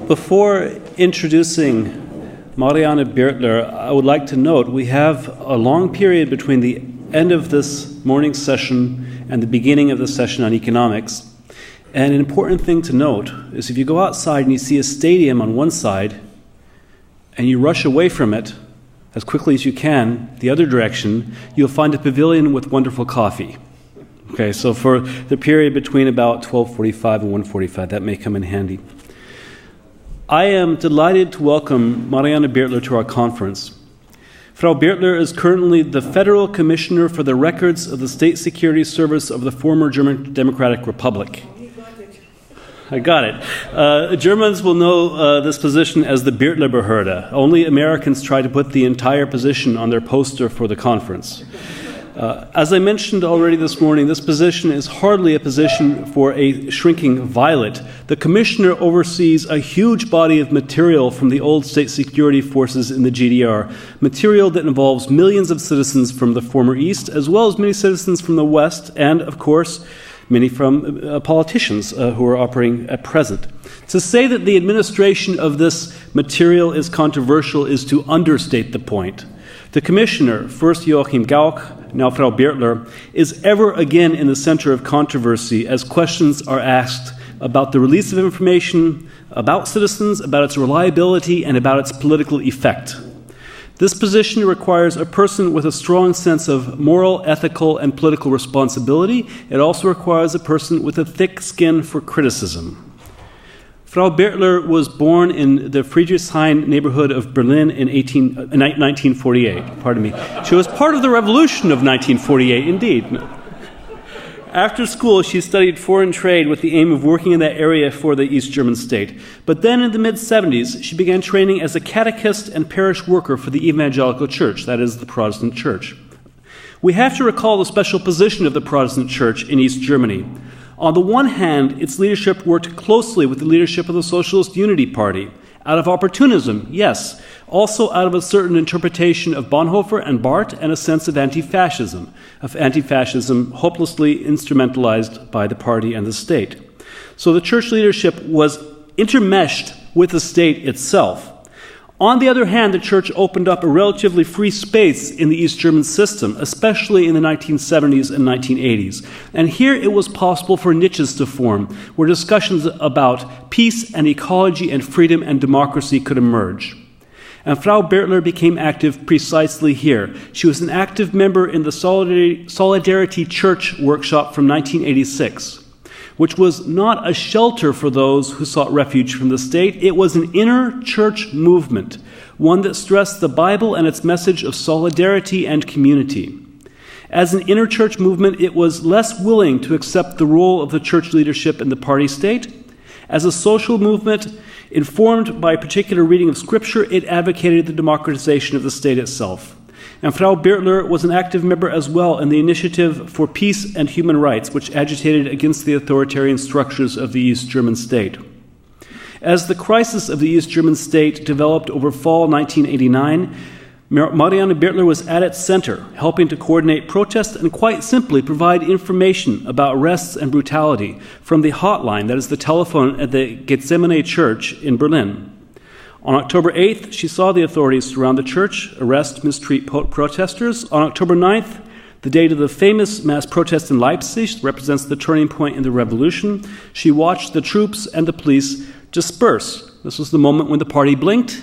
Before introducing Marianne Birtler, I would like to note we have a long period between the end of this morning's session and the beginning of the session on economics. And an important thing to note is if you go outside and you see a stadium on one side and you rush away from it as quickly as you can the other direction, you'll find a pavilion with wonderful coffee. Okay, so for the period between about 12:45 and 1:45, that may come in handy. I am delighted to welcome Marianne Birtler to our conference. Frau Birtler is currently the Federal Commissioner for the Records of the State Security Service of the former German Democratic Republic. I got it. Germans will know this position as the Birtler-Behörde. Only Americans try to put the entire position on their poster for the conference. As I mentioned already this morning, this position is hardly a position for a shrinking violet. The commissioner oversees a huge body of material from the old state security forces in the GDR, material that involves millions of citizens from the former East, as well as many citizens from the West, and, of course, many from politicians who are operating at present. To say that the administration of this material is controversial is to understate the point. The commissioner, first Joachim Gauck, now Frau Birtler, is ever again in the center of controversy as questions are asked about the release of information, about citizens, about its reliability, and about its political effect. This position requires a person with a strong sense of moral, ethical, and political responsibility. It also requires a person with a thick skin for criticism. Frau Birtler was born in the Friedrichshain neighborhood of Berlin in 1948. Pardon me. She was part of the revolution of 1948, indeed. After school, she studied foreign trade with the aim of working in that area for the East German state. But then in the mid-70s, she began training as a catechist and parish worker for the Evangelical Church, that is, the Protestant Church. We have to recall the special position of the Protestant Church in East Germany. On the one hand, its leadership worked closely with the leadership of the Socialist Unity Party, out of opportunism, yes, also out of a certain interpretation of Bonhoeffer and Barth and a sense of anti-fascism hopelessly instrumentalized by the party and the state. So the church leadership was intermeshed with the state itself. On the other hand, the church opened up a relatively free space in the East German system, especially in the 1970s and 1980s. And here it was possible for niches to form, where discussions about peace and ecology and freedom and democracy could emerge. And Frau Birtler became active precisely here. She was an active member in the Solidarity Church workshop from 1986. Which was not a shelter for those who sought refuge from the state. It was an inner church movement, one that stressed the Bible and its message of solidarity and community. As an inner church movement, it was less willing to accept the role of the church leadership in the party state. As a social movement, informed by a particular reading of Scripture, it advocated the democratization of the state itself. And Frau Birtler was an active member as well in the Initiative for Peace and Human Rights, which agitated against the authoritarian structures of the East German state. As the crisis of the East German state developed over fall 1989, Marianne Birtler was at its center, helping to coordinate protests and quite simply provide information about arrests and brutality from the hotline, that is the telephone at the Gethsemane Church in Berlin. On October 8th, she saw the authorities surround the church, arrest, mistreat protesters. On October 9th, the date of the famous mass protest in Leipzig, represents the turning point in the revolution, she watched the troops and the police disperse. This was the moment when the party blinked.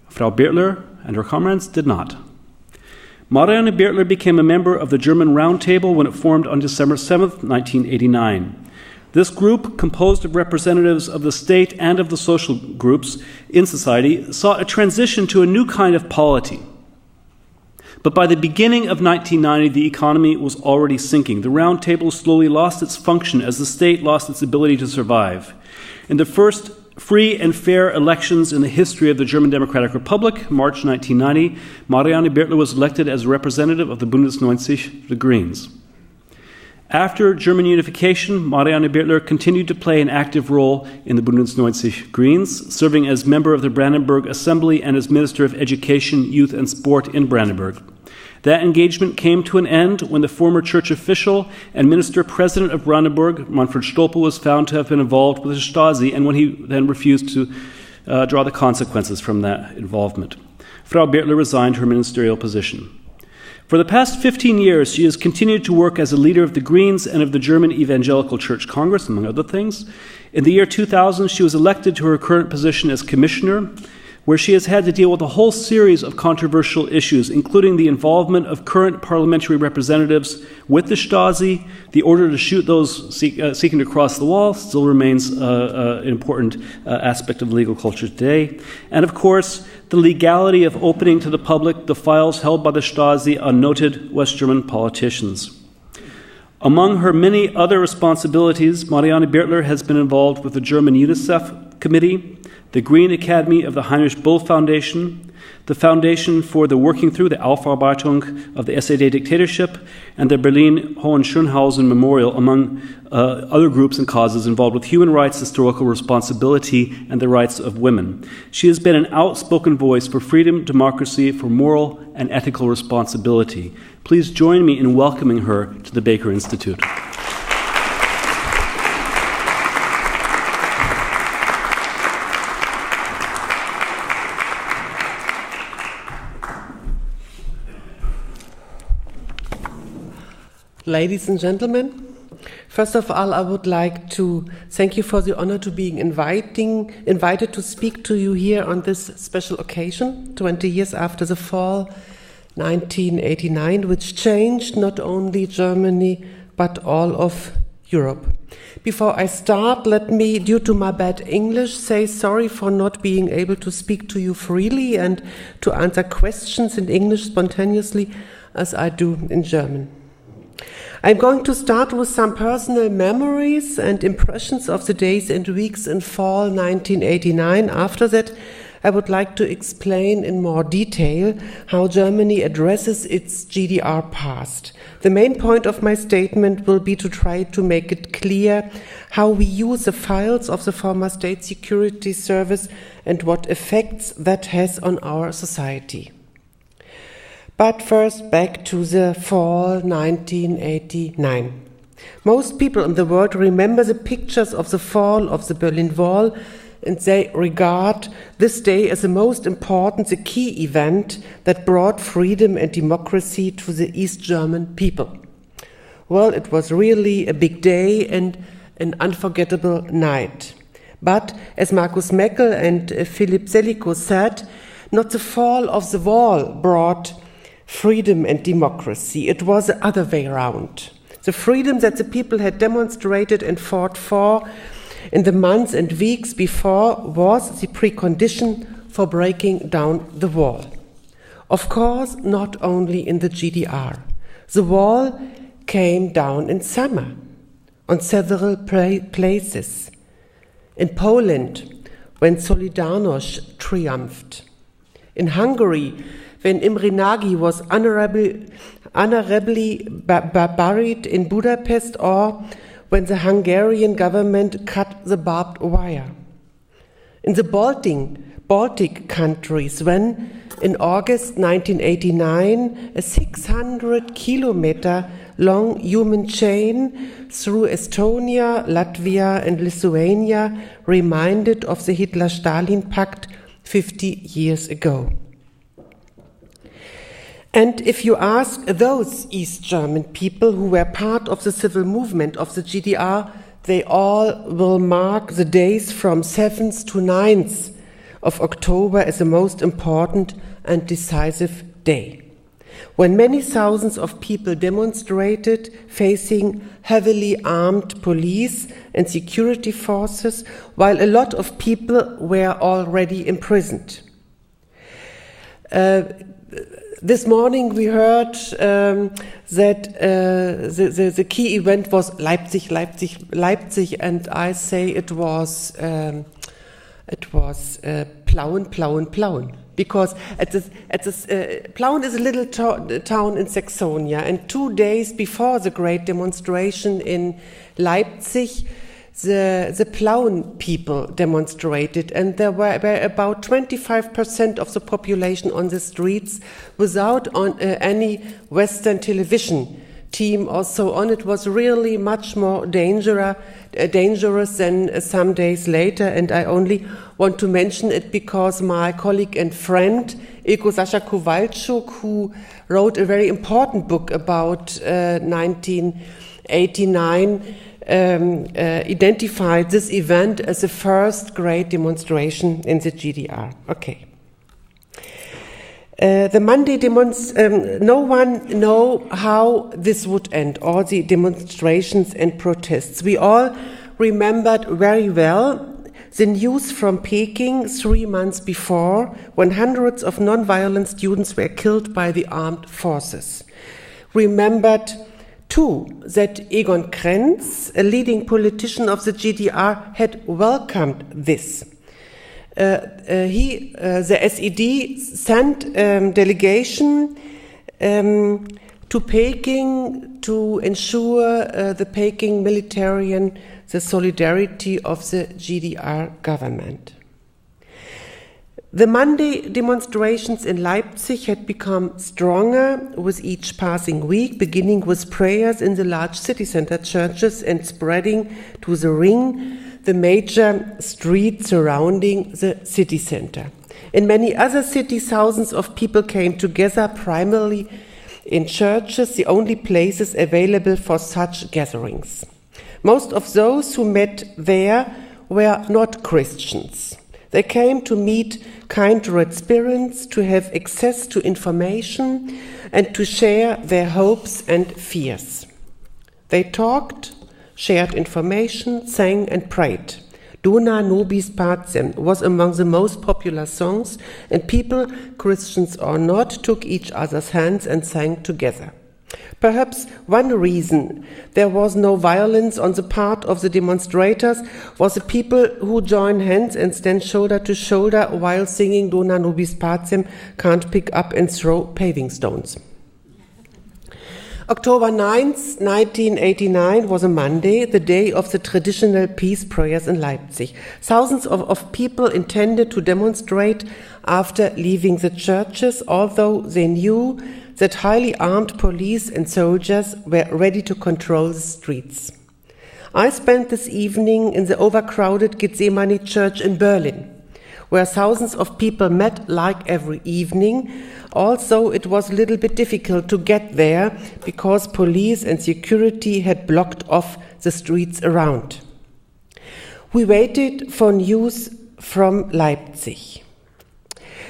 Frau Birtler and her comrades did not. Marianne Birtler became a member of the German Round Table when it formed on December 7th, 1989. This group, composed of representatives of the state and of the social groups in society, sought a transition to a new kind of polity. But by the beginning of 1990, the economy was already sinking. The Round Table slowly lost its function as the state lost its ability to survive. In the first free and fair elections in the history of the German Democratic Republic, March 1990, Marianne Birtler was elected as a representative of the Bündnis 90, the Greens. After German unification, Marianne Birtler continued to play an active role in the Bündnis 90 Greens, serving as member of the Brandenburg Assembly and as Minister of Education, Youth and Sport in Brandenburg. That engagement came to an end when the former church official and minister-president of Brandenburg, Manfred Stolpe, was found to have been involved with the Stasi, and when he then refused to draw the consequences from that involvement. Frau Birtler resigned her ministerial position. For the past 15 years, she has continued to work as a leader of the Greens and of the German Evangelical Church Congress, among other things. In the year 2000, she was elected to her current position as commissioner, where she has had to deal with a whole series of controversial issues, including the involvement of current parliamentary representatives with the Stasi. The order to shoot those seeking to cross the wall still remains an important aspect of legal culture today. And of course, the legality of opening to the public the files held by the Stasi on noted West German politicians. Among her many other responsibilities, Marianne Birtler has been involved with the German UNICEF Committee, the Green Academy of the Heinrich Böll Foundation, the Foundation for the Working Through the Aufarbeitung of the SED Dictatorship, and the Berlin Hohenschönhausen Memorial, among other groups and causes involved with human rights, historical responsibility, and the rights of women. She has been an outspoken voice for freedom, democracy, for moral and ethical responsibility. Please join me in welcoming her to the Baker Institute. Ladies and gentlemen, first of all, I would like to thank you for the honor to being invited to speak to you here on this special occasion, 20 years after the fall, 1989, which changed not only Germany, but all of Europe. Before I start, let me, due to my bad English, say sorry for not being able to speak to you freely and to answer questions in English spontaneously, as I do in German. I'm going to start with some personal memories and impressions of the days and weeks in fall 1989. After that, I would like to explain in more detail how Germany addresses its GDR past. The main point of my statement will be to try to make it clear how we use the files of the former State Security Service and what effects that has on our society. But first, back to the fall 1989. Most people in the world remember the pictures of the fall of the Berlin Wall, and they regard this day as the most important, the key event that brought freedom and democracy to the East German people. Well, it was really a big day and an unforgettable night. But, as Markus Meckel and Philipp Selikow said, not the fall of the wall brought freedom and democracy. It was the other way around. The freedom that the people had demonstrated and fought for in the months and weeks before was the precondition for breaking down the wall. Of course, not only in the GDR. The wall came down in summer on several places. In Poland, when Solidarność triumphed. In Hungary, when Imre Nagy was honorably buried in Budapest, or when the Hungarian government cut the barbed wire. In the Baltic countries, when in August 1989 a 600-kilometer long human chain through Estonia, Latvia and Lithuania reminded of the Hitler-Stalin Pact 50 years ago. And if you ask those East German people who were part of the civil movement of the GDR, they all will mark the days from 7th to 9th of October as the most important and decisive day, when many thousands of people demonstrated facing heavily armed police and security forces, while a lot of people were already imprisoned. This morning we heard that the key event was Leipzig, and I say it was Plauen, because Plauen is a little town in Saxonia, and 2 days before the great demonstration in Leipzig, the Plauen people demonstrated, and there were about 25% of the population on the streets without any Western television team or so on. It was really much more dangerous than some days later, and I only want to mention it because my colleague and friend Ilko Sasha Kowalczuk, who wrote a very important book about 1989, identified this event as the first great demonstration in the GDR. Okay. The Monday no one know how this would end, all the demonstrations and protests. We all remembered very well the news from Peking 3 months before, when hundreds of non-violent students were killed by the armed forces. Remembered too that Egon Krenz, a leading politician of the GDR, had welcomed this. The SED sent a delegation to Peking to ensure the Peking military and the solidarity of the GDR government. The Monday demonstrations in Leipzig had become stronger with each passing week, beginning with prayers in the large city center churches and spreading to the Ring, the major street surrounding the city center. In many other cities, thousands of people came together, primarily in churches, the only places available for such gatherings. Most of those who met there were not Christians. They came to meet kindred spirits, to have access to information, and to share their hopes and fears. They talked, shared information, sang and prayed. Dona nobis pacem was among the most popular songs, and people, Christians or not, took each other's hands and sang together. Perhaps one reason there was no violence on the part of the demonstrators was the people who join hands and stand shoulder to shoulder while singing Dona nobis pacem can't pick up and throw paving stones. October 9th, 1989 was a Monday, the day of the traditional peace prayers in Leipzig. Thousands of people intended to demonstrate after leaving the churches, although they knew that highly armed police and soldiers were ready to control the streets. I spent this evening in the overcrowded Gethsemane Church in Berlin, where thousands of people met like every evening. Also, it was a little bit difficult to get there because police and security had blocked off the streets around. We waited for news from Leipzig.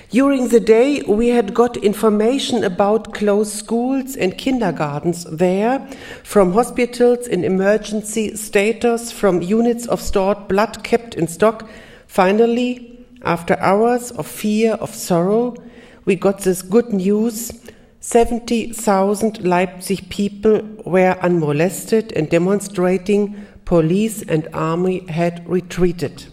During the day, we had got information about closed schools and kindergartens there, from hospitals in emergency status, from units of stored blood kept in stock. Finally, after hours of fear, of sorrow, we got this good news. 70,000 Leipzig people were unmolested and demonstrating. Police and army had retreated.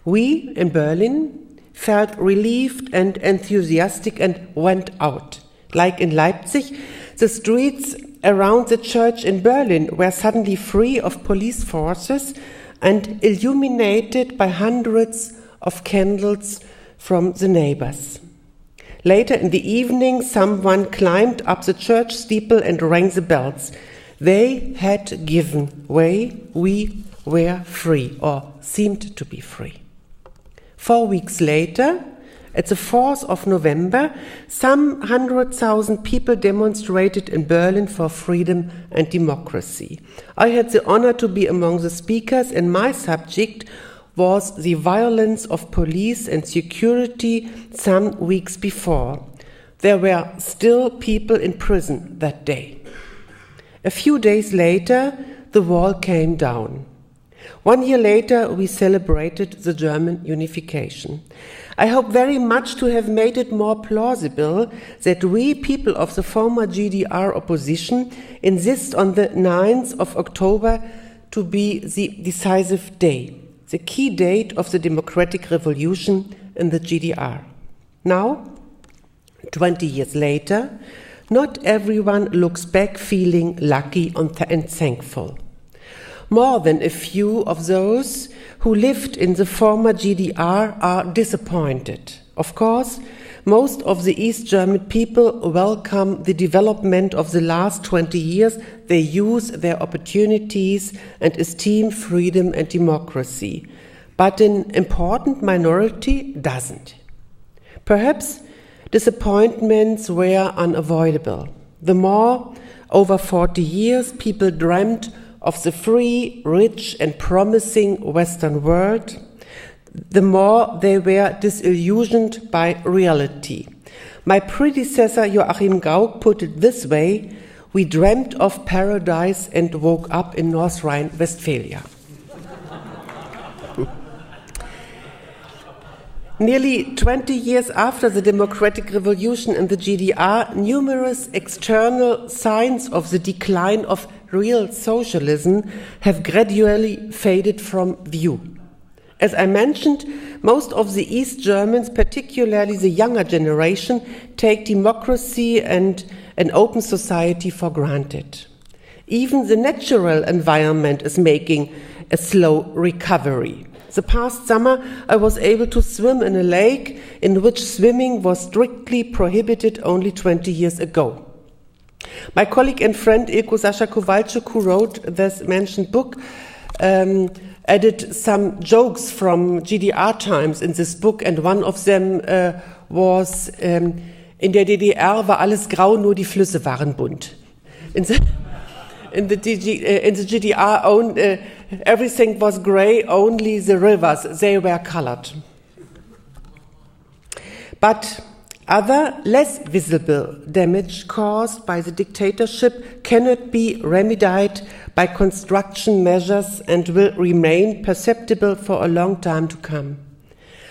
We in Berlin felt relieved and enthusiastic and went out. Like in Leipzig, the streets around the church in Berlin were suddenly free of police forces and illuminated by hundreds of candles from the neighbors. Later in the evening, someone climbed up the church steeple and rang the bells. They had given way. We were free, or seemed to be free. 4 weeks later, at the 4th of November, some 100,000 people demonstrated in Berlin for freedom and democracy. I had the honor to be among the speakers, and my subject was the violence of police and security some weeks before. There were still people in prison that day. A few days later, the wall came down. 1 year later, we celebrated the German unification. I hope very much to have made it more plausible that we, people of the former GDR opposition, insist on the 9th of October to be the decisive day, the key date of the democratic revolution in the GDR. Now, 20 years later, not everyone looks back feeling lucky and thankful. More than a few of those who lived in the former GDR are disappointed. Of course, most of the East German people welcome the development of the last 20 years. They use their opportunities and esteem freedom and democracy. But an important minority doesn't. Perhaps disappointments were unavoidable. The more, over 40 years, people dreamt of the free, rich and promising Western world, the more they were disillusioned by reality. My predecessor Joachim Gauck put it this way: we dreamt of paradise and woke up in North Rhine-Westphalia. Nearly 20 years after the democratic revolution in the GDR, numerous external signs of the decline of real socialism have gradually faded from view. As I mentioned, most of the East Germans, particularly the younger generation, take democracy and an open society for granted. Even the natural environment is making a slow recovery. The past summer, I was able to swim in a lake in which swimming was strictly prohibited only 20 years ago. My colleague and friend Ilko Sascha Kowalczyk, who wrote this mentioned book, added some jokes from GDR times in this book, and one of them was, in der DDR war alles grau, nur die Flüsse waren bunt. In the GDR, everything was grey, only the rivers, they were colored. But other, less visible damage caused by the dictatorship cannot be remedied by construction measures and will remain perceptible for a long time to come.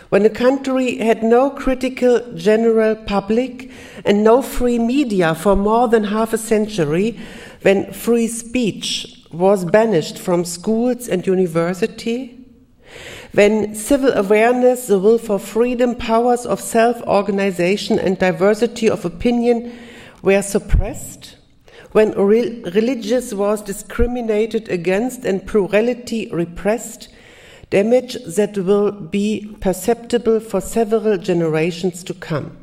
When a country had no critical general public and no free media for more than half a century, when free speech was banished from schools and university, when civil awareness, the will for freedom, powers of self-organization and diversity of opinion were suppressed, when religious was discriminated against and plurality repressed, damage that will be perceptible for several generations to come.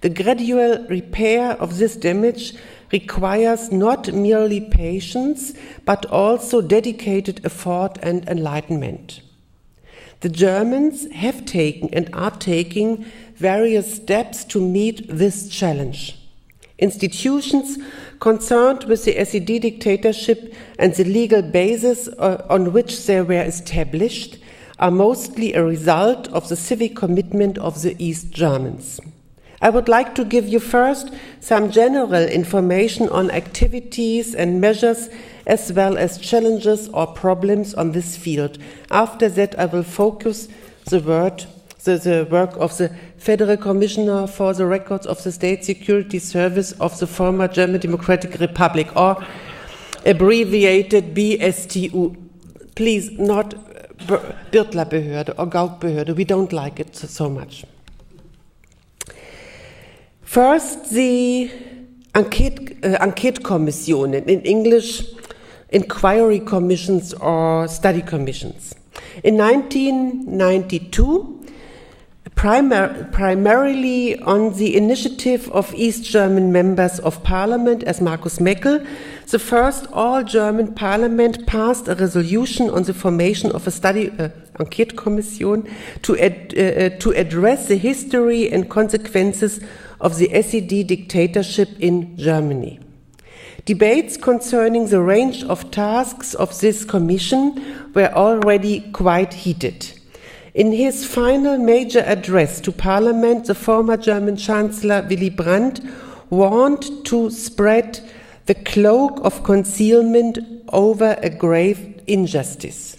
The gradual repair of this damage requires not merely patience, but also dedicated effort and enlightenment. The Germans have taken and are taking various steps to meet this challenge. Institutions concerned with the SED dictatorship and the legal basis on which they were established are mostly a result of the civic commitment of the East Germans. I would like to give you first some general information on activities and measures as well as challenges or problems on this field. After that, I will focus the work of the Federal Commissioner for the Records of the State Security Service of the former German Democratic Republic, or abbreviated BSTU. Please, not Birtler-Behörde or Gauck-Behörde. We don't like it so much. First, the Enquete-Kommissionen, in English, inquiry commissions or study commissions. In 1992, primarily on the initiative of East German members of parliament as Markus Meckel, the first all-German parliament passed a resolution on the formation of a study Enquete-Kommission to address the history and consequences of the SED dictatorship in Germany. Debates concerning the range of tasks of this commission were already quite heated. In his final major address to Parliament, the former German Chancellor Willy Brandt warned to spread the cloak of concealment over a grave injustice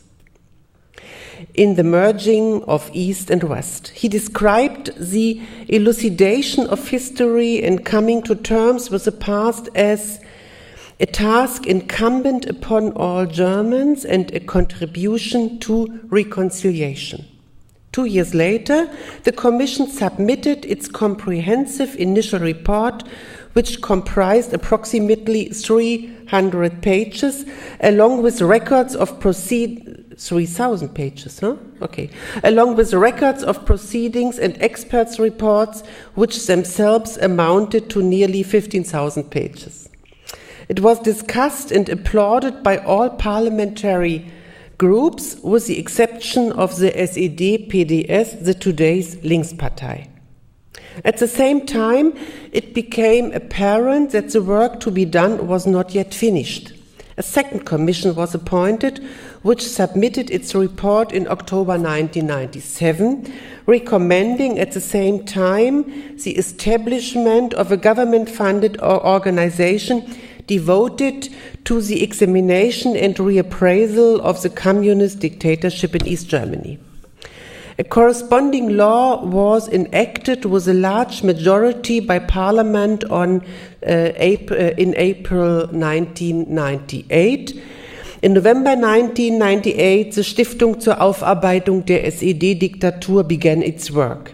in the merging of East and West. He described the elucidation of history and coming to terms with the past as a task incumbent upon all Germans and a contribution to reconciliation. 2 years later, the Commission submitted its comprehensive initial report which comprised approximately 300 pages, along with records of 3,000 pages, huh? Okay. Along with records of proceedings and experts' reports, which themselves amounted to nearly 15,000 pages. It was discussed and applauded by all parliamentary groups, with the exception of the SED-PDS, the today's Linkspartei. At the same time, it became apparent that the work to be done was not yet finished. A second commission was appointed, which submitted its report in October 1997, recommending at the same time the establishment of a government-funded organization devoted to the examination and reappraisal of the communist dictatorship in East Germany. A corresponding law was enacted with a large majority by Parliament in April 1998. In November 1998, the Stiftung zur Aufarbeitung der SED-Diktatur began its work.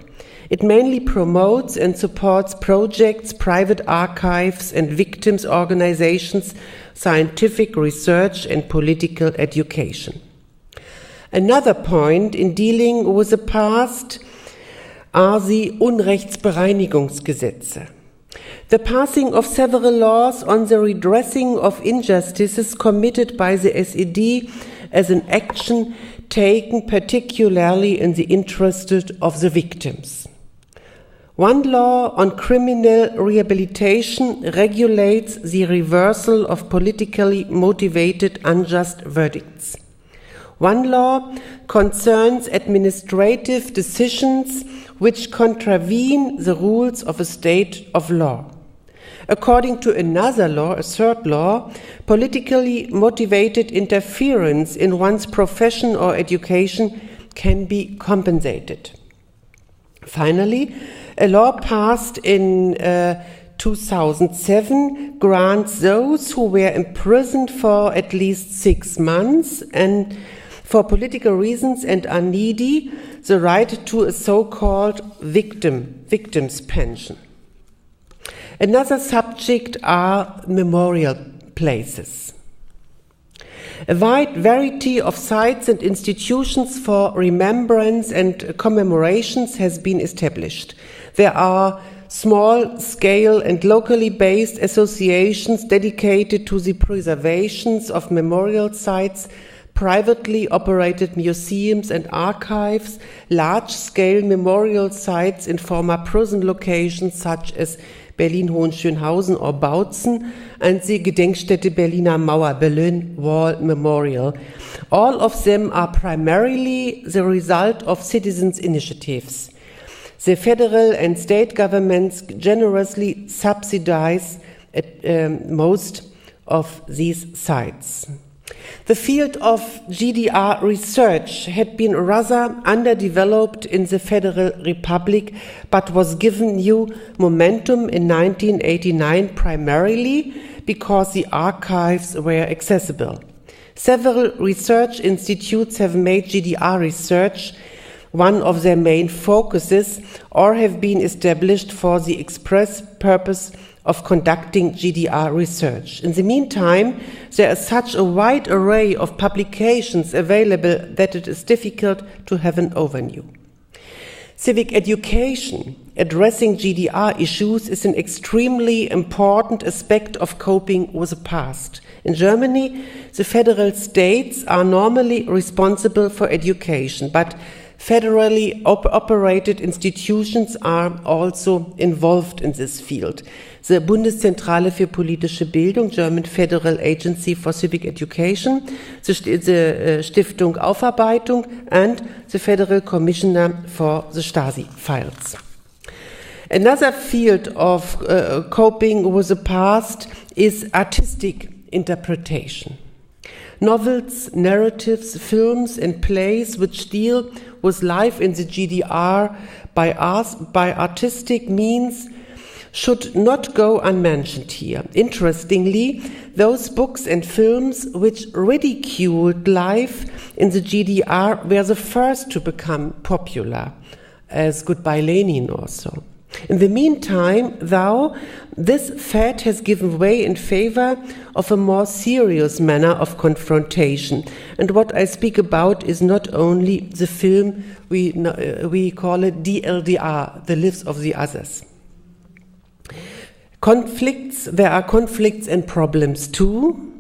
It mainly promotes and supports projects, private archives and victims' organizations, scientific research and political education. Another point in dealing with the past are the Unrechtsbereinigungsgesetze. The passing of several laws on the redressing of injustices committed by the SED as an action taken particularly in the interest of the victims. One law on criminal rehabilitation regulates the reversal of politically motivated unjust verdicts. One law concerns administrative decisions which contravene the rules of a state of law. According to another law, a third law, politically motivated interference in one's profession or education can be compensated. Finally, a law passed in 2007 grants those who were imprisoned for at least 6 months and for political reasons and are needy the right to a so-called victim's pension. Another subject are memorial places. A wide variety of sites and institutions for remembrance and commemorations has been established. There are small-scale and locally based associations dedicated to the preservation of memorial sites, privately operated museums and archives, large-scale memorial sites in former prison locations such as Berlin-Hohenschönhausen or Bautzen, and the Gedenkstätte Berliner Mauer, Berlin Wall Memorial. All of them are primarily the result of citizens' initiatives. The federal and state governments generously subsidize most of these sites. The field of GDR research had been rather underdeveloped in the Federal Republic, but was given new momentum in 1989 primarily because the archives were accessible. Several research institutes have made GDR research one of their main focuses or have been established for the express purpose of conducting GDR research. In the meantime, there is such a wide array of publications available that it is difficult to have an overview. Civic education addressing GDR issues is an extremely important aspect of coping with the past. In Germany, the federal states are normally responsible for education, but federally operated institutions are also involved in this field. The Bundeszentrale für politische Bildung, German Federal Agency for Civic Education, the Stiftung Aufarbeitung, and the Federal Commissioner for the Stasi Files. Another field of coping with the past is artistic interpretation. Novels, narratives, films, and plays which deal with life in the GDR by artistic means should not go unmentioned here. Interestingly, those books and films which ridiculed life in the GDR were the first to become popular, as Goodbye Lenin also. In the meantime, though, this fate has given way in favor of a more serious manner of confrontation. And what I speak about is not only the film, we call it DLDR, The Lives of the Others. There are conflicts and problems too.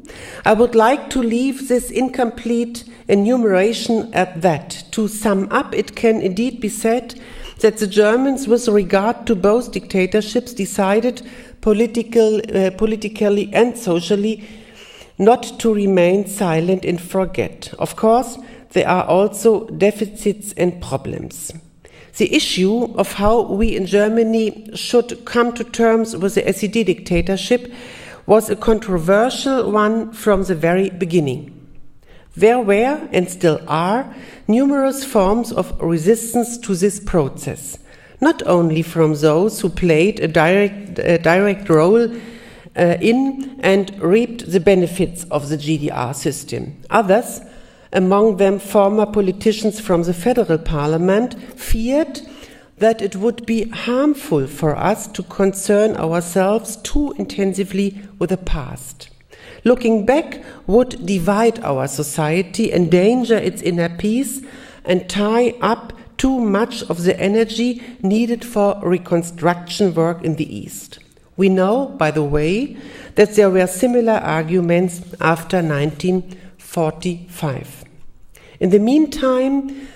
I would like to leave this incomplete enumeration at that. To sum up, it can indeed be said that the Germans, with regard to both dictatorships, decided politically and socially not to remain silent and forget. Of course, there are also deficits and problems. The issue of how we in Germany should come to terms with the SED dictatorship was a controversial one from the very beginning. There were, and still are, numerous forms of resistance to this process, not only from those who played a direct role in and reaped the benefits of the GDR system. Others, among them former politicians from the federal parliament, feared that it would be harmful for us to concern ourselves too intensively with the past. Looking back would divide our society, endanger its inner peace, and tie up too much of the energy needed for reconstruction work in the East. We know, by the way, that there were similar arguments after 1945. In the meantime,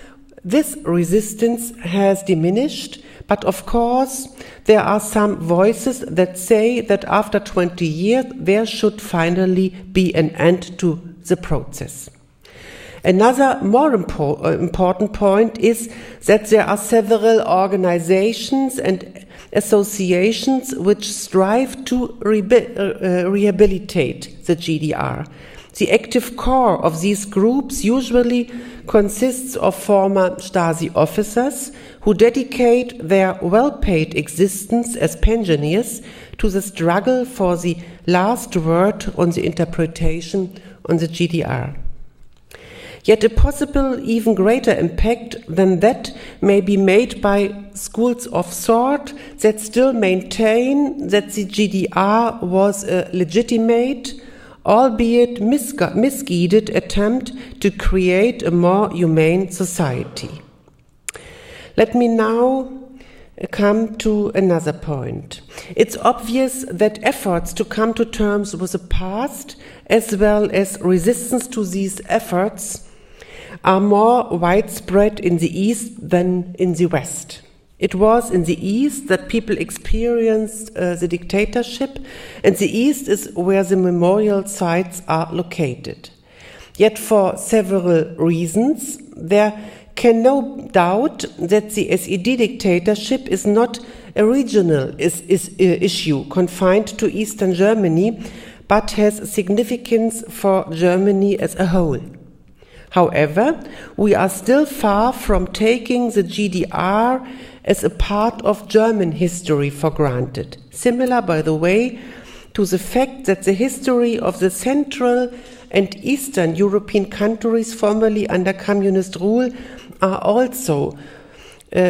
this resistance has diminished, but of course, there are some voices that say that after 20 years, there should finally be an end to the process. Another more important point is that there are several organizations and associations which strive to rehabilitate the GDR. The active core of these groups usually consists of former Stasi officers who dedicate their well-paid existence as pensioners to the struggle for the last word on the interpretation on the GDR. Yet a possible even greater impact than that may be made by schools of thought that still maintain that the GDR was a legitimate, albeit misguided attempt to create a more humane society. Let me now come to another point. It's obvious that efforts to come to terms with the past, as well as resistance to these efforts, are more widespread in the East than in the West. It was in the East that people experienced the dictatorship, and the East is where the memorial sites are located. Yet for several reasons, there can no doubt that the SED dictatorship is not a regional issue confined to Eastern Germany, but has significance for Germany as a whole. However, we are still far from taking the GDR as a part of German history for granted. Similar, by the way, to the fact that the history of the Central and Eastern European countries formerly under communist rule are also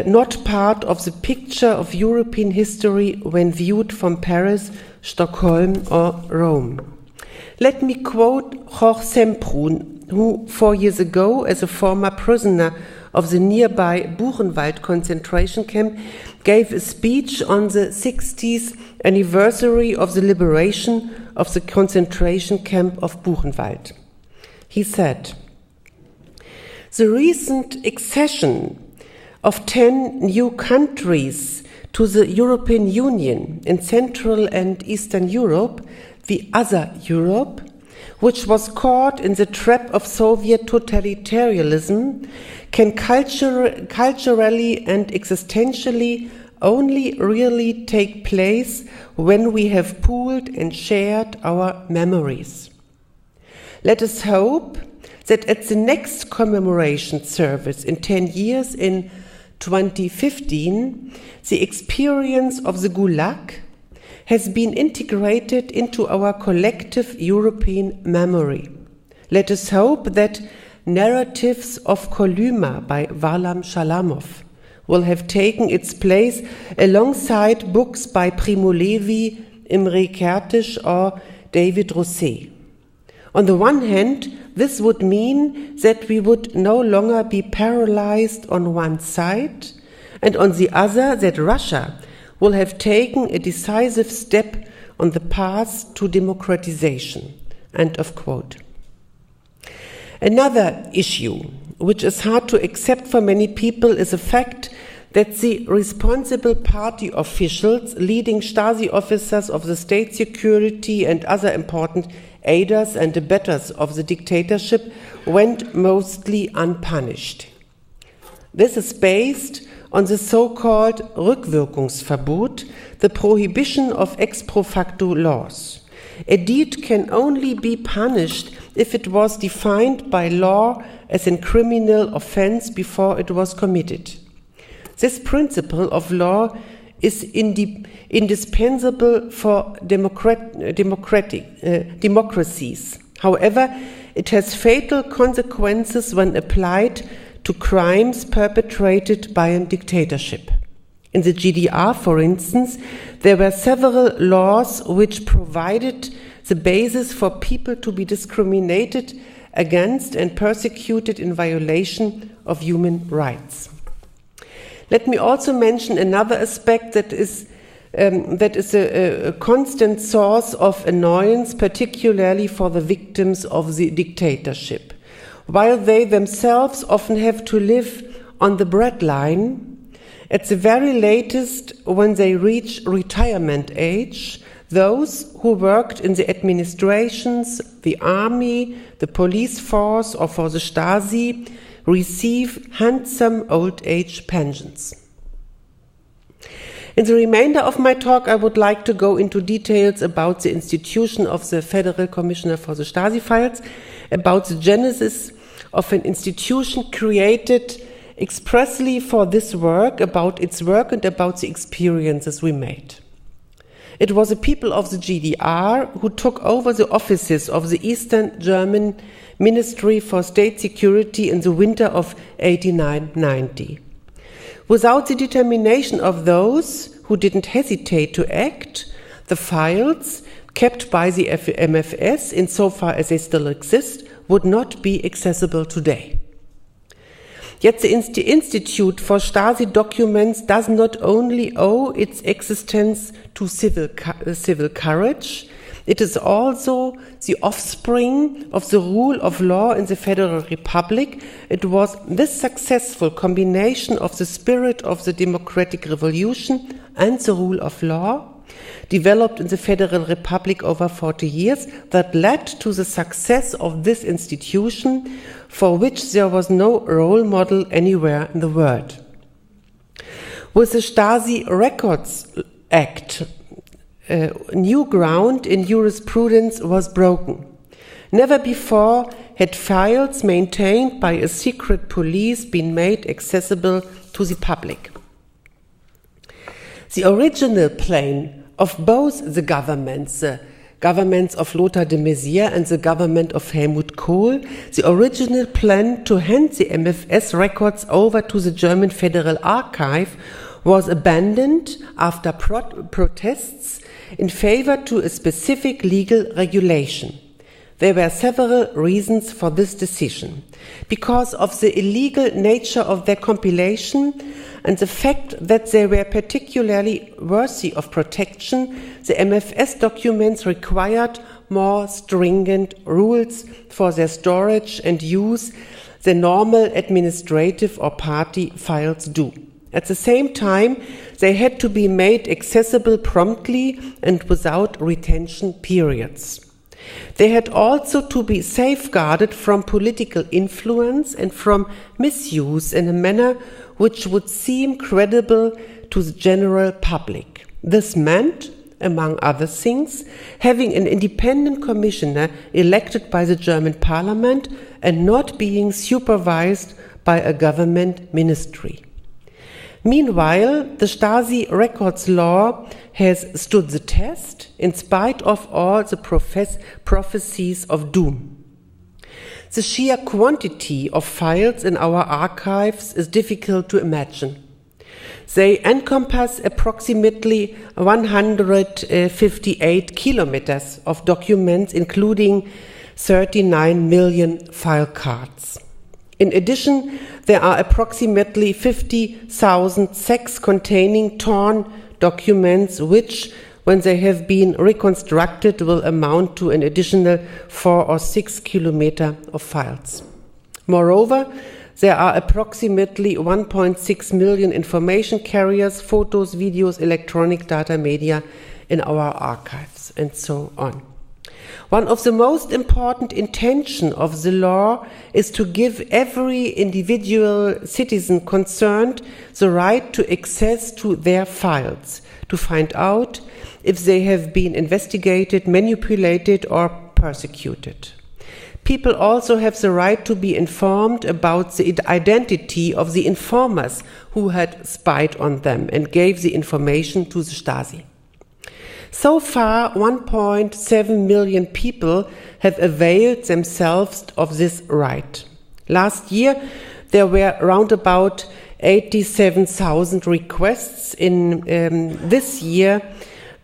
not part of the picture of European history when viewed from Paris, Stockholm or Rome. Let me quote Jorge Semprún, who 4 years ago, as a former prisoner of the nearby Buchenwald concentration camp, gave a speech on the 60th anniversary of the liberation of the concentration camp of Buchenwald. He said, "The recent accession of 10 new countries to the European Union in Central and Eastern Europe, the other Europe, which was caught in the trap of Soviet totalitarianism, can culturally and existentially only really take place when we have pooled and shared our memories. Let us hope that at the next commemoration service in 10 years in 2015, the experience of the Gulag has been integrated into our collective European memory. Let us hope that Narratives of Kolyma by Varlam Shalamov will have taken its place alongside books by Primo Levi, Imre Kertész, or David Rosset. On the one hand, this would mean that we would no longer be paralyzed on one side, and on the other, that Russia will have taken a decisive step on the path to democratization. End of quote. Another issue, which is hard to accept for many people, is the fact that the responsible party officials leading Stasi officers of the state security and other important aiders and abettors of the dictatorship went mostly unpunished. This is based on the so-called Rückwirkungsverbot, the prohibition of ex pro facto laws. A deed can only be punished if it was defined by law as a criminal offense before it was committed. This principle of law is indispensable for democracies. However, it has fatal consequences when applied to crimes perpetrated by a dictatorship. In the GDR, for instance, there were several laws which provided the basis for people to be discriminated against and persecuted in violation of human rights. Let me also mention another aspect that is a constant source of annoyance, particularly for the victims of the dictatorship. While they themselves often have to live on the breadline, at the very latest, when they reach retirement age, those who worked in the administrations, the army, the police force, or for the Stasi receive handsome old age pensions. In the remainder of my talk, I would like to go into details about the institution of the Federal Commissioner for the Stasi Files, about the genesis of an institution created expressly for this work, about its work and about the experiences we made. It was the people of the GDR who took over the offices of the Eastern German Ministry for State Security in the winter of 89-90. Without the determination of those who didn't hesitate to act, the files kept by the MFS, insofar as they still exist, would not be accessible today. Yet the Institute for Stasi Documents does not only owe its existence to civil courage, it is also the offspring of the rule of law in the Federal Republic. It was this successful combination of the spirit of the democratic revolution and the rule of law, developed in the Federal Republic over 40 years, that led to the success of this institution, for which there was no role model anywhere in the world. With the Stasi Records Act, new ground in jurisprudence was broken. Never before had files maintained by a secret police been made accessible to the public. The original plan of both the governments of Lothar de Maizière and the government of Helmut Kohl, the original plan to hand the MFS records over to the German Federal Archive was abandoned after protests in favor to a specific legal regulation. There were several reasons for this decision. Because of the illegal nature of their compilation and the fact that they were particularly worthy of protection, the MFS documents required more stringent rules for their storage and use than normal administrative or party files do. At the same time, they had to be made accessible promptly and without retention periods. They had also to be safeguarded from political influence and from misuse in a manner which would seem credible to the general public. This meant, among other things, having an independent commissioner elected by the German parliament and not being supervised by a government ministry. Meanwhile, the Stasi records law has stood the test in spite of all the prophecies of doom. The sheer quantity of files in our archives is difficult to imagine. They encompass approximately 158 kilometers of documents, including 39 million file cards. In addition, there are approximately 50,000 sacks containing torn documents, which, when they have been reconstructed, will amount to an additional 4 or 6 kilometers of files. Moreover, there are approximately 1.6 million information carriers, photos, videos, electronic data media in our archives, and so on. One of the most important intentions of the law is to give every individual citizen concerned the right to access to their files, to find out if they have been investigated, manipulated, or persecuted. People also have the right to be informed about the identity of the informers who had spied on them and gave the information to the Stasi. So far, 1.7 million people have availed themselves of this right. Last year, there were around about 87,000 requests. In this year,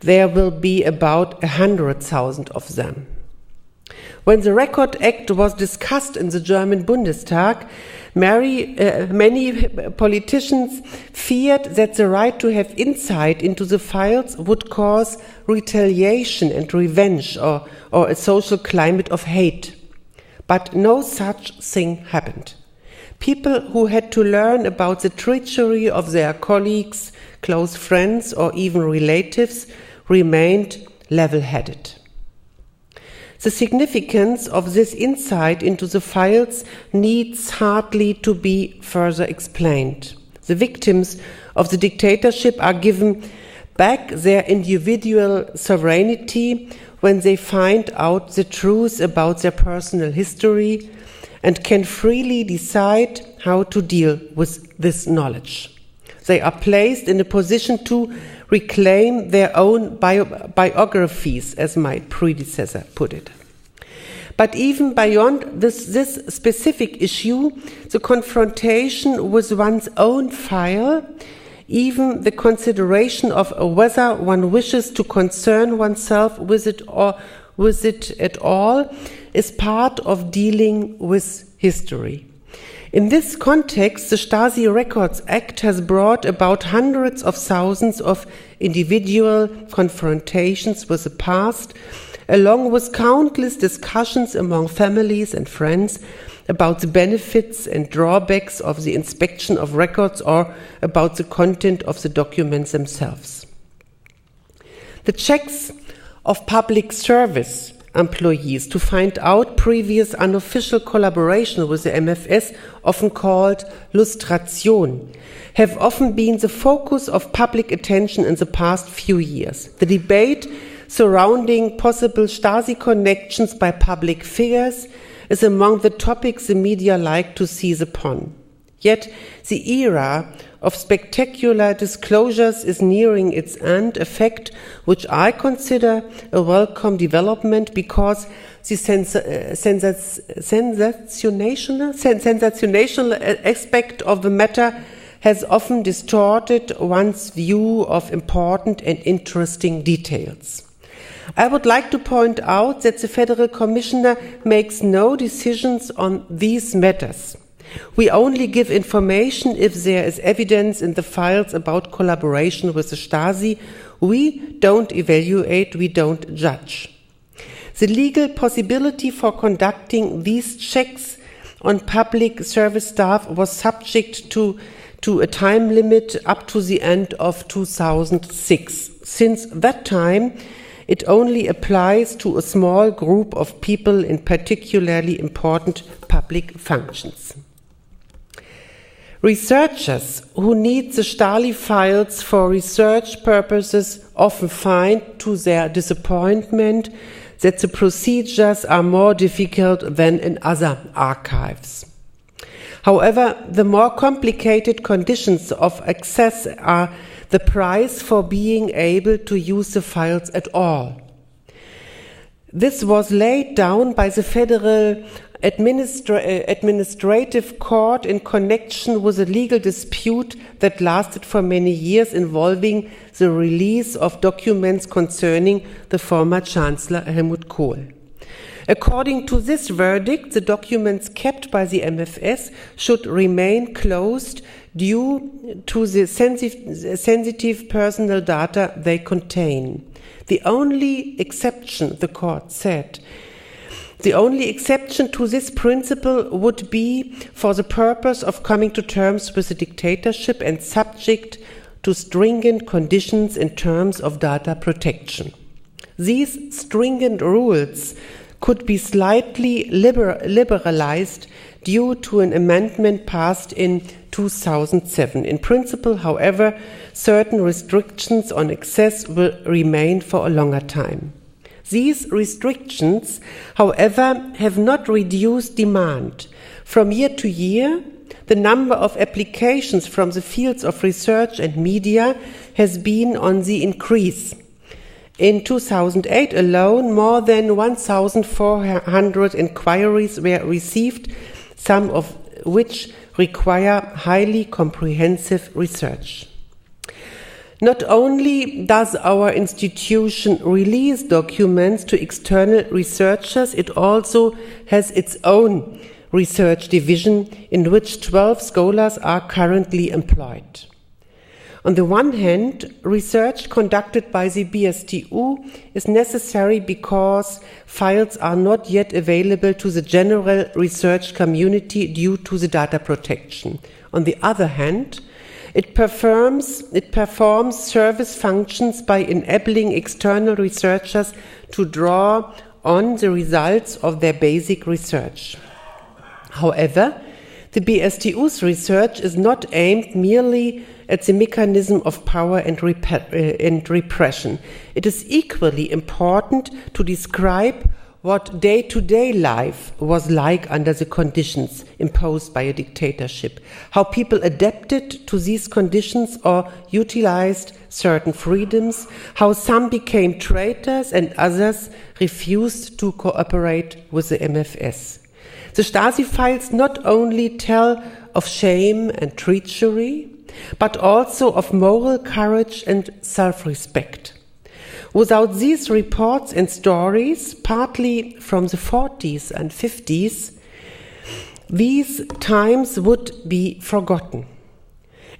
there will be about 100,000 of them. When the Record Act was discussed in the German Bundestag, many politicians feared that the right to have insight into the files would cause retaliation and revenge or a social climate of hate. But no such thing happened. People who had to learn about the treachery of their colleagues, close friends, or even relatives remained level-headed. The significance of this insight into the files needs hardly to be further explained. The victims of the dictatorship are given back their individual sovereignty when they find out the truth about their personal history and can freely decide how to deal with this knowledge. They are placed in a position to reclaim their own biographies, as my predecessor put it. But even beyond this specific issue, the confrontation with one's own file, even the consideration of whether one wishes to concern oneself with it at all, is part of dealing with history. In this context, the Stasi Records Act has brought about hundreds of thousands of individual confrontations with the past, along with countless discussions among families and friends about the benefits and drawbacks of the inspection of records or about the content of the documents themselves. The checks of public service employees to find out previous unofficial collaboration with the MFS, often called lustration, have often been the focus of public attention in the past few years. The debate surrounding possible Stasi connections by public figures is among the topics the media like to seize upon. Yet the era of spectacular disclosures is nearing its end, a fact which I consider a welcome development because the sensational aspect of the matter has often distorted one's view of important and interesting details. I would like to point out that the Federal Commissioner makes no decisions on these matters. We only give information if there is evidence in the files about collaboration with the Stasi. We don't evaluate, we don't judge. The legal possibility for conducting these checks on public service staff was subject to a time limit up to the end of 2006. Since that time, it only applies to a small group of people in particularly important public functions. Researchers who need the Stasi files for research purposes often find, to their disappointment, that the procedures are more difficult than in other archives. However, the more complicated conditions of access are the price for being able to use the files at all. This was laid down by the Federal Administrative Court in connection with a legal dispute that lasted for many years involving the release of documents concerning the former Chancellor Helmut Kohl. According to this verdict, the documents kept by the MFS should remain closed due to the sensitive personal data they contain. The only exception, the court said, the only exception to this principle would be for the purpose of coming to terms with the dictatorship and subject to stringent conditions in terms of data protection. These stringent rules could be slightly liberalized due to an amendment passed in 2007. In principle, however, certain restrictions on access will remain for a longer time. These restrictions, however, have not reduced demand. From year to year, the number of applications from the fields of research and media has been on the increase. In 2008 alone, more than 1,400 inquiries were received, some of which require highly comprehensive research. Not only does our institution release documents to external researchers, it also has its own research division in which 12 scholars are currently employed. On the one hand, research conducted by the BSTU is necessary because files are not yet available to the general research community due to the data protection. On the other hand, it performs service functions by enabling external researchers to draw on the results of their basic research. However, the BSTU's research is not aimed merely at the mechanism of power and repression. It is equally important to describe what day-to-day life was like under the conditions imposed by a dictatorship, how people adapted to these conditions or utilized certain freedoms, how some became traitors and others refused to cooperate with the MFS. The Stasi files not only tell of shame and treachery, but also of moral courage and self-respect. Without these reports and stories, partly from the 40s and 50s, these times would be forgotten.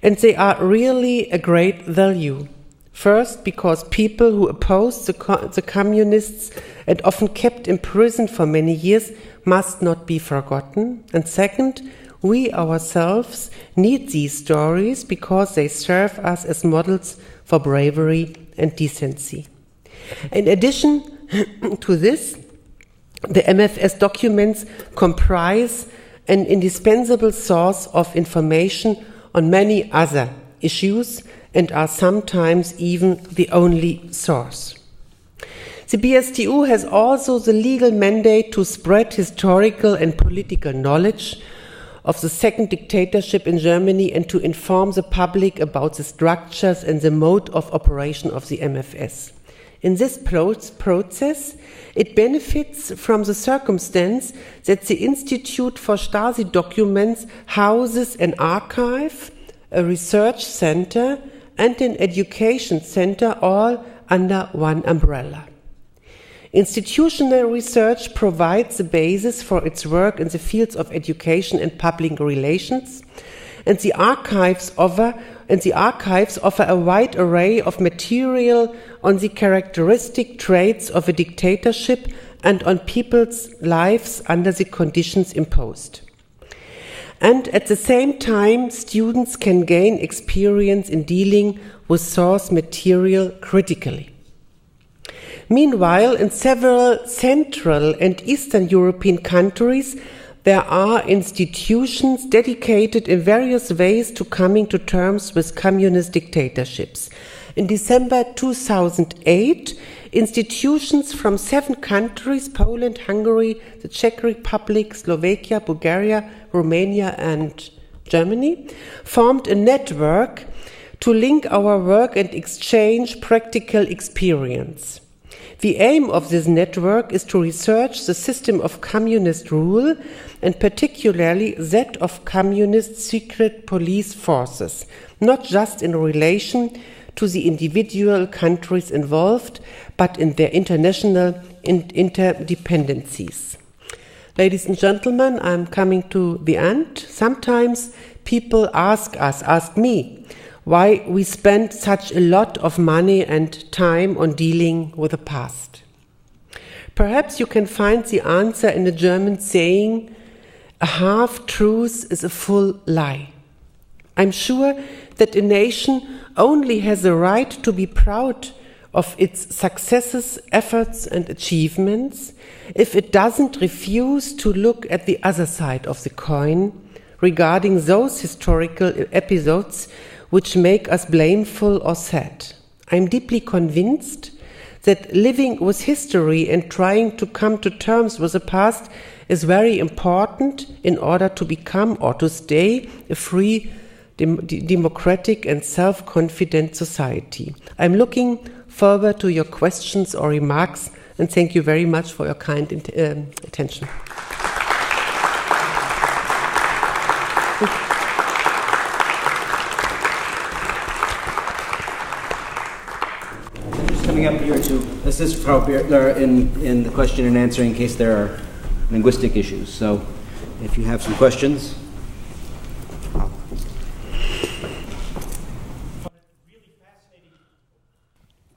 And they are really a great value. First, because people who opposed the communists and often kept imprisoned for many years must not be forgotten. And second, we ourselves need these stories because they serve us as models for bravery and decency. In addition to this, the MFS documents comprise an indispensable source of information on many other issues and are sometimes even the only source. The BSTU has also the legal mandate to spread historical and political knowledge of the second dictatorship in Germany and to inform the public about the structures and the mode of operation of the MFS. In this process, it benefits from the circumstance that the Institute for Stasi Documents houses an archive, a research center, and an education center, all under one umbrella. Institutional research provides the basis for its work in the fields of education and public relations, and the archives offer a wide array of material on the characteristic traits of a dictatorship and on people's lives under the conditions imposed. And at the same time, students can gain experience in dealing with source material critically. Meanwhile, in several Central and Eastern European countries, there are institutions dedicated in various ways to coming to terms with communist dictatorships. In December 2008, institutions from 7 countries, Poland, Hungary, the Czech Republic, Slovakia, Bulgaria, Romania, and Germany, formed a network to link our work and exchange practical experience. The aim of this network is to research the system of communist rule and particularly that of communist secret police forces, not just in relation to the individual countries involved, but in their international interdependencies. Ladies and gentlemen, I'm coming to the end. Sometimes people ask me, why we spend such a lot of money and time on dealing with the past. Perhaps you can find the answer in a German saying, a half-truth is a full lie. I'm sure that a nation only has the right to be proud of its successes, efforts and achievements if it doesn't refuse to look at the other side of the coin regarding those historical episodes which make us blameful or sad. I'm deeply convinced that living with history and trying to come to terms with the past is very important in order to become or to stay a free, democratic and self-confident society. I'm looking forward to your questions or remarks, and thank you very much for your kind attention. Just coming up here to assist Frau Birtler in the question and answer in case there are linguistic issues. So if you have some questions.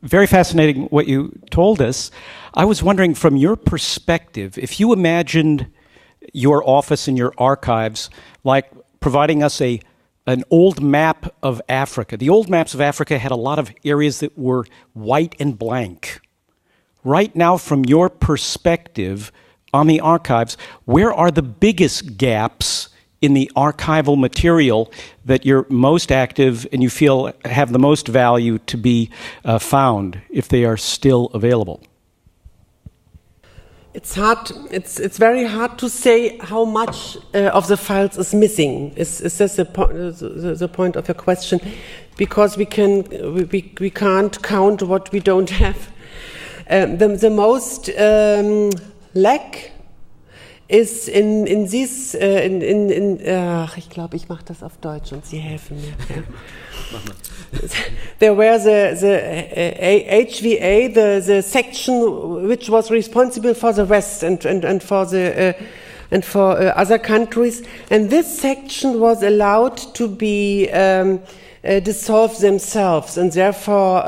Very fascinating what you told us. I was wondering, from your perspective, if you imagined your office and your archives like providing us an old map of Africa. The old maps of Africa had a lot of areas that were white and blank. Right now, from your perspective on the archives, where are the biggest gaps in the archival material that you're most active and you feel have the most value to be found if they are still available? It's hard. It's very hard to say how much of the files is missing. Is this the point of your question? Because we can't count what we don't have. The most lack ist in this, ich glaube, ich mache das auf Deutsch und Sie helfen mir. Ja. There were the HVA, the section which was responsible for the West and for other countries, and this section was allowed to be dissolve themselves, and therefore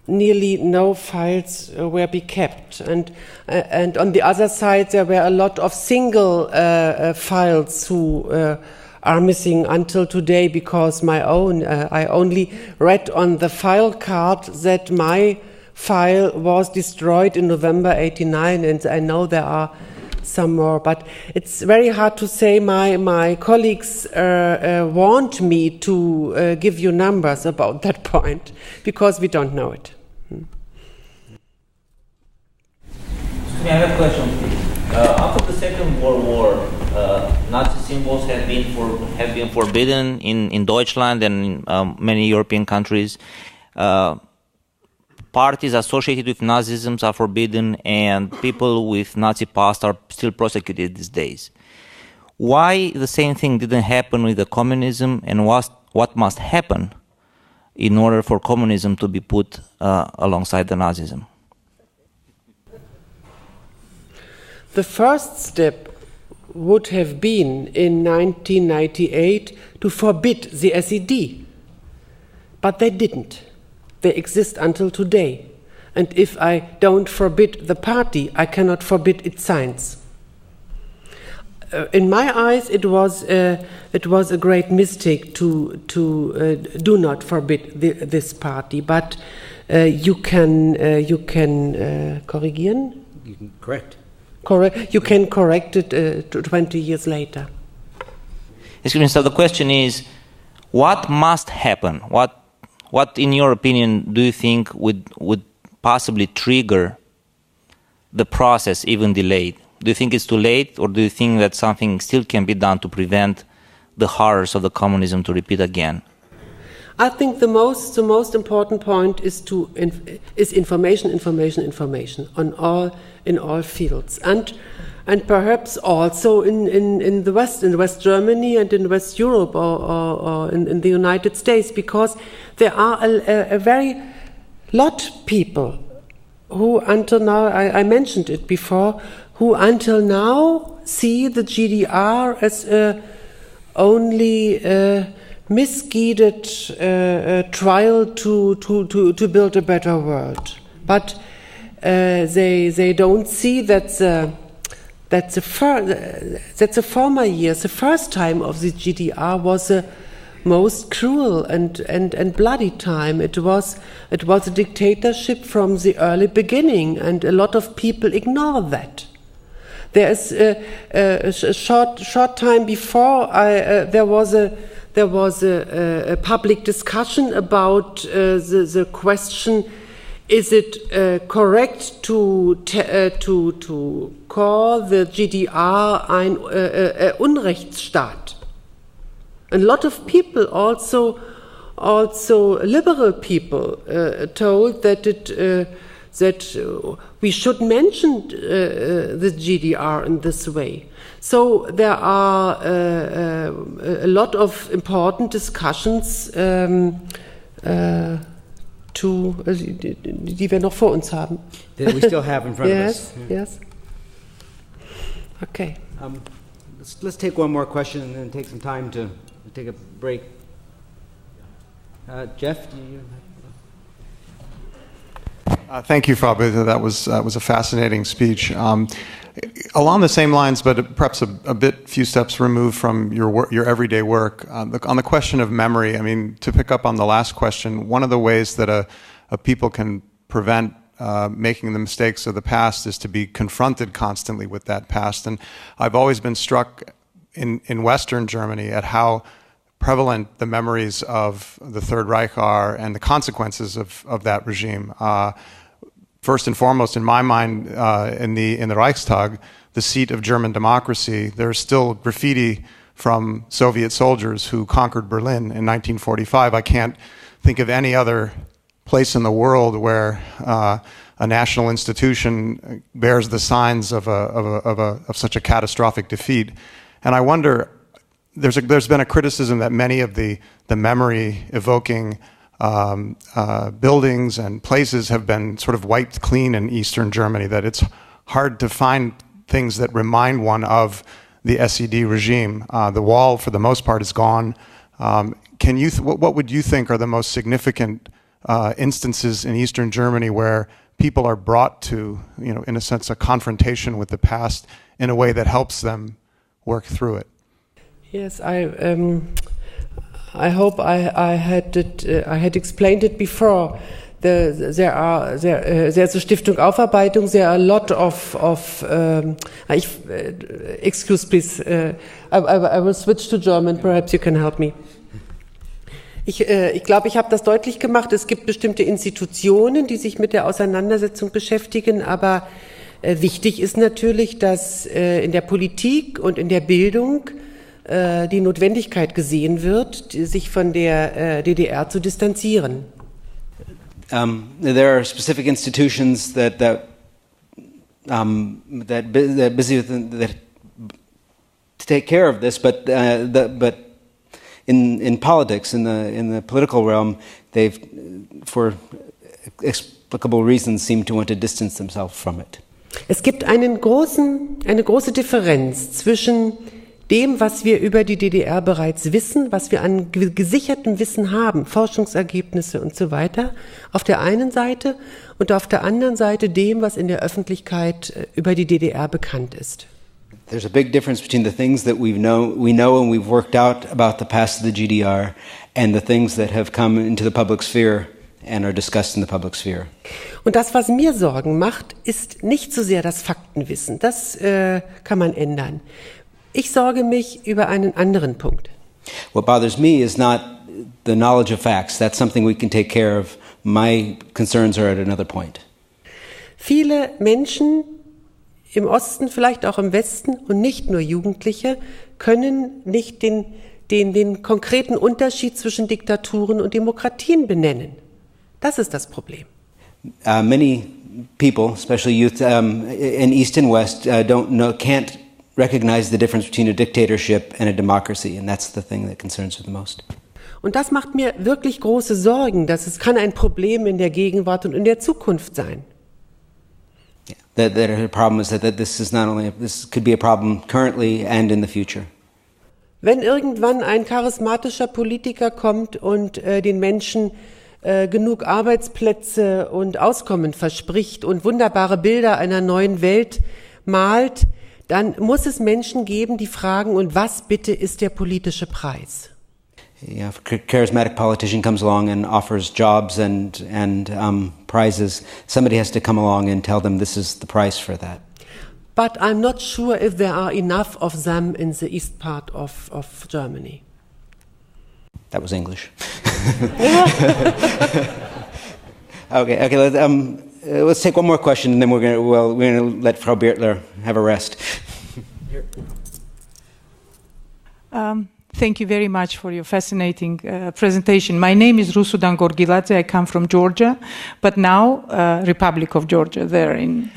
nearly no files were be kept, and on the other side there were a lot of single files who are missing until today, because I only read on the file card that my file was destroyed in November '89, and I know there are some more, but it's very hard to say. My colleagues want me to give you numbers about that point, because we don't know it. I have a question. After the Second World War, Nazi symbols have been forbidden in Deutschland and in many European countries. Parties associated with Nazism are forbidden, and people with Nazi past are still prosecuted these days. Why the same thing didn't happen with the communism, and what must happen in order for communism to be put alongside the Nazism? The first step would have been in 1998 to forbid the SED, but they didn't. They exist until today, and if I don't forbid the party, I cannot forbid its signs. In my eyes, it was a great mistake to do not forbid this party, but you can korrigieren? You can correct. You can correct it 20 years later. Excuse me, so the question is, what must happen? What, in your opinion, do you think would possibly trigger the process, even delayed? Do you think it's too late, or do you think that something still can be done to prevent the horrors of the communism to repeat again? I think the most important point is information in all fields, and perhaps also in West Germany and in West Europe or in the United States, because there are a very lot people who until now, I mentioned it before, who until now see the GDR as only misguided trial to build a better world, but they don't see that the former years, the first time of the GDR was a most cruel and bloody time. It was a dictatorship from the early beginning, and a lot of people ignore that. There is a short time before there was a public discussion about the question: is it correct to call the GDR ein Unrechtsstaat? A lot of people, also liberal people, told that we should mention the GDR in this way. So there are a lot of important discussions die wir noch vor uns haben. That we still have in front of us. Yes. Okay. Let's take one more question and then take some time to take a break. Jeff, do you? Thank you, Frau Bitter. That was a fascinating speech. Along the same lines, but perhaps a few steps removed from your everyday work, on the question of memory. I mean, to pick up on the last question, one of the ways that a people can prevent making the mistakes of the past is to be confronted constantly with that past. And I've always been struck in Western Germany at how prevalent the memories of the Third Reich are and the consequences of that regime. First and foremost, in my mind, in the Reichstag, the seat of German democracy, there's still graffiti from Soviet soldiers who conquered Berlin in 1945. I can't think of any other place in the world where a national institution bears the signs of such a catastrophic defeat. And I wonder, there's been a criticism that many of the memory-evoking buildings and places have been sort of wiped clean in Eastern Germany, that it's hard to find things that remind one of the SED regime. The wall, for the most part, is gone. What would you think are the most significant instances in Eastern Germany where people are brought to, in a sense, a confrontation with the past in a way that helps them work through it? Yes, I hope I had explained it before. There's a Stiftung Aufarbeitung. There are a lot of excuse please. I will switch to German. Perhaps you can help me. Ich glaube, ich habe das deutlich gemacht. Es gibt bestimmte Institutionen, die sich mit der Auseinandersetzung beschäftigen, aber wichtig ist natürlich, dass in der Politik und in der Bildung die Notwendigkeit gesehen wird, sich von der DDR zu distanzieren. There are specific institutions that take care of this, but in politics, in the political realm, they've, for explicable reasons, seem to want to distance themselves from it. Es gibt eine große Differenz zwischen dem, was wir über die DDR bereits wissen, was wir an gesichertem Wissen haben, Forschungsergebnisse und so weiter, auf der einen Seite, und auf der anderen Seite dem, was in der Öffentlichkeit über die DDR bekannt ist. There's a big difference between the things that we know and we've worked out about the past of the GDR and the things that have come into the public sphere and are discussed in the public sphere. Und das, was mir Sorgen macht, ist nicht so sehr das Faktenwissen. Das kann man ändern. Ich sorge mich über einen anderen Punkt. What bothers me is not the knowledge of facts. That's something we can take care of. My concerns are at another point. Viele Menschen im Osten, vielleicht auch im Westen und nicht nur Jugendliche, können nicht den den konkreten Unterschied zwischen Diktaturen und Demokratien benennen. Das ist das Problem. Many people, especially youth in East and West, can't recognize the difference between a dictatorship and a democracy, and that's the thing that concerns me the most. Und das macht mir wirklich große Sorgen, dass es kann ein Problem in der Gegenwart und in der Zukunft sein. Yeah. The problem is that this could be a problem currently and in the future. Wenn irgendwann ein charismatischer Politiker kommt und den Menschen genug Arbeitsplätze und Auskommen verspricht und wunderbare Bilder einer neuen Welt malt, dann muss es Menschen geben, die fragen, und was bitte ist der politische Preis? Yeah, if a charismatic politician comes along and offers jobs and prizes, somebody has to come along and tell them this is the price for that. But I'm not sure if there are enough of them in the east part of Germany. That was English. Okay. Let's take one more question, and then we're going to let Frau Birtler have a rest. Thank you very much for your fascinating presentation. My name is Rusudan Gorgiladze. I come from Georgia, but now Republic of Georgia there and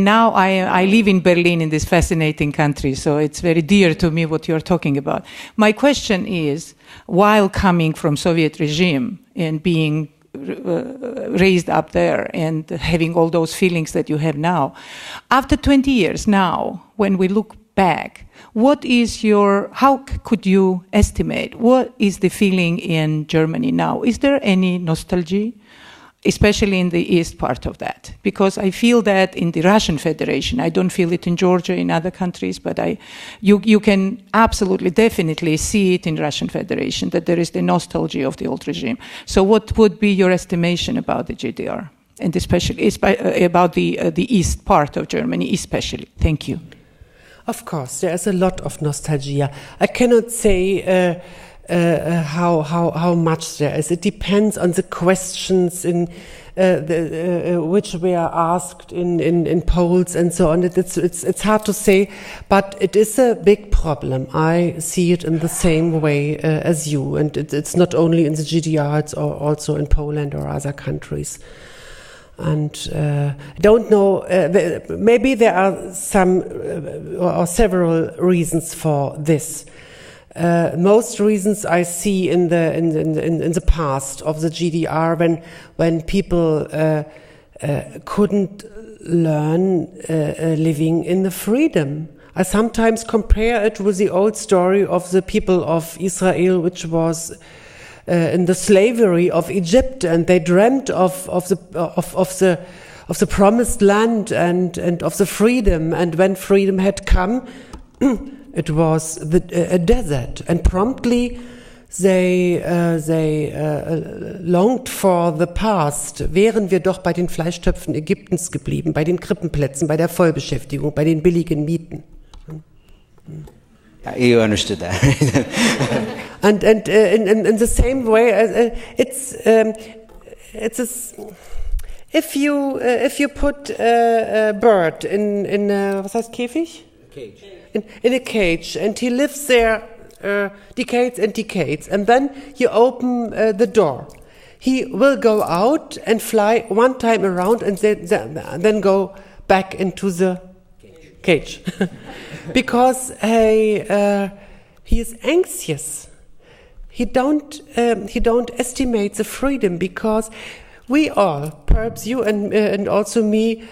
now I live in Berlin, in this fascinating country, so it's very dear to me what you're talking about. My question is, while coming from Soviet regime and being raised up there and having all those feelings that you have now, after 20 years now, when we look back, how could you estimate what is the feeling in Germany now? Is there any nostalgia, especially in the east part of that? Because I feel that in the Russian Federation, I don't feel it in Georgia, in other countries, but you can absolutely, definitely see it in Russian Federation, that there is the nostalgia of the old regime. So what would be your estimation about the GDR, and especially about the east part of Germany, especially? Thank you. Of course, there is a lot of nostalgia. I cannot say how much there is. It depends on the questions which were asked in polls and so on. It's hard to say, but it is a big problem. I see it in the same way as you, and it's not only in the GDR, it's also in Poland or other countries. And I don't know, maybe there are some or several reasons for this. Most reasons I see in the past of the GDR, when people couldn't learn living in the freedom. I sometimes compare it with the old story of the people of Israel, which was in the slavery of Egypt, and they dreamt of the promised land and of the freedom. And when freedom had come, it was a desert, and promptly they longed for the past. Wären wir doch bei den Fleischtöpfen Ägyptens geblieben, bei den Krippenplätzen, bei der Vollbeschäftigung, bei den billigen Mieten. You understood that. And in the same way, if you put a bird in was heißt Käfig? Cage. In a cage, and he lives there decades and decades, and then you open the door. He will go out and fly one time around, and then go back into the cage. Because he is anxious. He don't estimate the freedom, because we all, perhaps you and also me,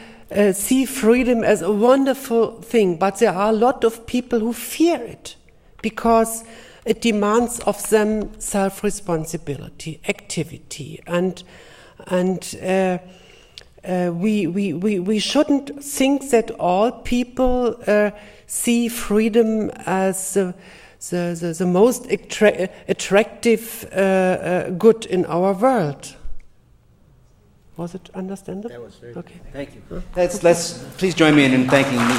see freedom as a wonderful thing, but there are a lot of people who fear it, because it demands of them self-responsibility, activity, and we shouldn't think that all people see freedom as the most attractive good in our world. Was it understandable? That was very okay. Thank you. Let's please join me in thanking me.